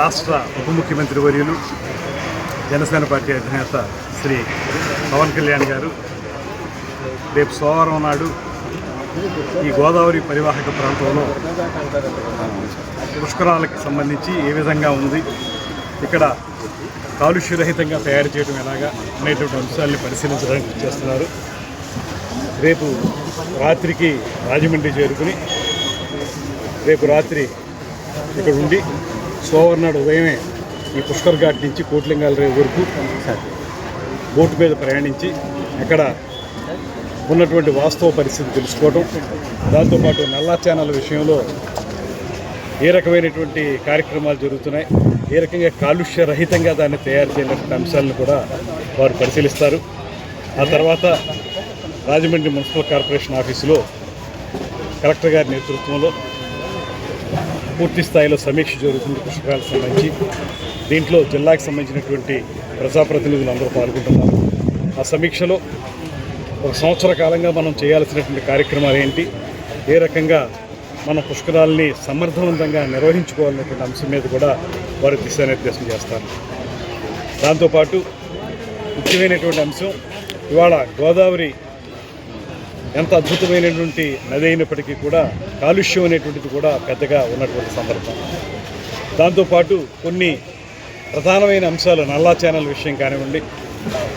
రాష్ట్ర ఉప ముఖ్యమంత్రి వర్యులు జనసేన పార్టీ అధినేత శ్రీ పవన్ కళ్యాణ్ గారు రేపు సోమవారం నాడు ఈ గోదావరి పరివాహక ప్రాంతంలో పుష్కరాలకు సంబంధించి ఏ విధంగా ఉంది, ఇక్కడ కాలుష్యరహితంగా తయారు చేయడం ఎలాగా అనేటువంటి అంశాలని పరిశీలించడానికి చేస్తున్నారు. రేపు రాత్రికి రాజమండ్రి చేరుకుని రేపు రాత్రి ఇక్కడ ఉండి సోమవారం నాడు ఉదయమే ఈ పుష్కర్ ఘాట్ నుంచి కోట్లింగాల రేవు వరకు బోటు మీద ప్రయాణించి అక్కడ ఉన్నటువంటి వాస్తవ పరిస్థితి తెలుసుకోవడం, దాంతోపాటు నల్లా ఛానల్ విషయంలో ఏ రకమైనటువంటి కార్యక్రమాలు జరుగుతున్నాయి, ఏ రకంగా కాలుష్య రహితంగా దాన్ని తయారు చేయనటువంటి అంశాలను కూడా వారు పరిశీలిస్తారు. ఆ తర్వాత రాజమండ్రి మున్సిపల్ కార్పొరేషన్ ఆఫీసులో కలెక్టర్ గారి నేతృత్వంలో పూర్తి స్థాయిలో సమీక్ష జరుగుతుంది పుష్కరాలకు సంబంధించి. దీంట్లో జిల్లాకు సంబంధించినటువంటి ప్రజాప్రతినిధులు అందరూ పాల్గొంటున్నారు. ఆ సమీక్షలో ఒక సంవత్సర కాలంగా మనం చేయాల్సినటువంటి కార్యక్రమాలు ఏంటి, ఏ రకంగా మన పుష్కరాలని సమర్థవంతంగా నిర్వహించుకోవాలనేటువంటి అంశం మీద కూడా వారు దిశానిర్దేశం చేస్తారు. దాంతోపాటు ముఖ్యమైనటువంటి అంశం, ఇవాళ గోదావరి ఎంత అద్భుతమైనటువంటి నది అయినప్పటికీ కూడా కాలుష్యం అనేటువంటిది కూడా పెద్దగా ఉన్నటువంటి సందర్భం. దాంతోపాటు కొన్ని ప్రధానమైన అంశాలు నల్లా ఛానల్ విషయం కానివ్వండి,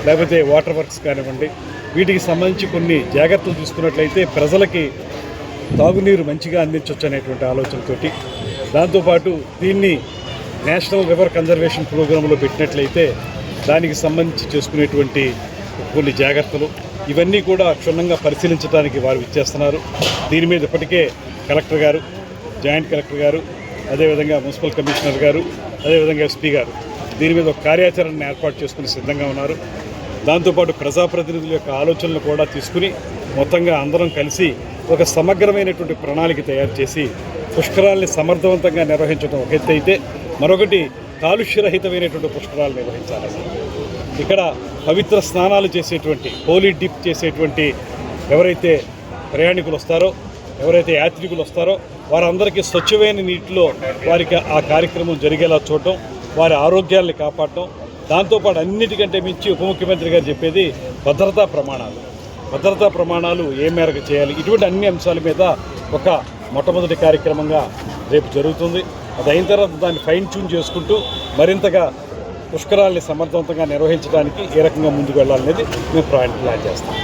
లేకపోతే వాటర్ వర్క్స్ కానివ్వండి, వీటికి సంబంధించి కొన్ని జాగ్రత్తలు తీసుకున్నట్లయితే ప్రజలకి తాగునీరు మంచిగా అందించవచ్చు అనేటువంటి ఆలోచనతోటి, దాంతోపాటు దీన్ని నేషనల్ రివర్ కన్జర్వేషన్ ప్రోగ్రాంలో పెట్టినట్లయితే దానికి సంబంధించి చేసుకునేటువంటి కొన్ని జాగ్రత్తలు ఇవన్నీ కూడా క్షుణ్ణంగా పరిశీలించడానికి వారు ఇచ్చేస్తున్నారు. దీని మీద ఇప్పటికే కలెక్టర్ గారు, జాయింట్ కలెక్టర్ గారు, అదేవిధంగా మున్సిపల్ కమిషనర్ గారు, అదేవిధంగా ఎస్పీ గారు దీని మీద ఒక కార్యాచరణను ఏర్పాటు చేసుకుని సిద్ధంగా ఉన్నారు. దాంతోపాటు ప్రజాప్రతినిధుల యొక్క ఆలోచనలు కూడా తీసుకుని మొత్తంగా అందరం కలిసి ఒక సమగ్రమైనటువంటి ప్రణాళిక తయారు చేసి పుష్కరాల్ని సమర్థవంతంగా నిర్వహించడం ఒక ఎత్తు అయితే, మరొకటి కాలుష్యరహితమైనటువంటి పుష్కరాలు నిర్వహించాలి. ఇక్కడ పవిత్ర స్నానాలు చేసేటువంటి, హోలీ డిప్ చేసేటువంటి ఎవరైతే ప్రయాణికులు వస్తారో, ఎవరైతే యాత్రికులు వస్తారో వారందరికీ స్వచ్ఛమైన నీటిలో వారికి ఆ కార్యక్రమం జరిగేలా చూడటం, వారి ఆరోగ్యాన్ని కాపాడటం, దాంతోపాటు అన్నిటికంటే మించి ఉప ముఖ్యమంత్రి గారు చెప్పేది భద్రతా ప్రమాణాలు ఏ మేరకు చేయాలి, ఇటువంటి అన్ని అంశాల మీద ఒక మొట్టమొదటి కార్యక్రమంగా రేపు జరుగుతుంది. అది అయిన తర్వాత దాన్ని ఫైన్ ట్యూన్ చేసుకుంటూ మరింతగా పుష్కరాల్ని సమర్థవంతంగా నిర్వహించడానికి ఏ రకంగా ముందుకు వెళ్ళాలనేది మేము ప్లాన్ చేస్తాం.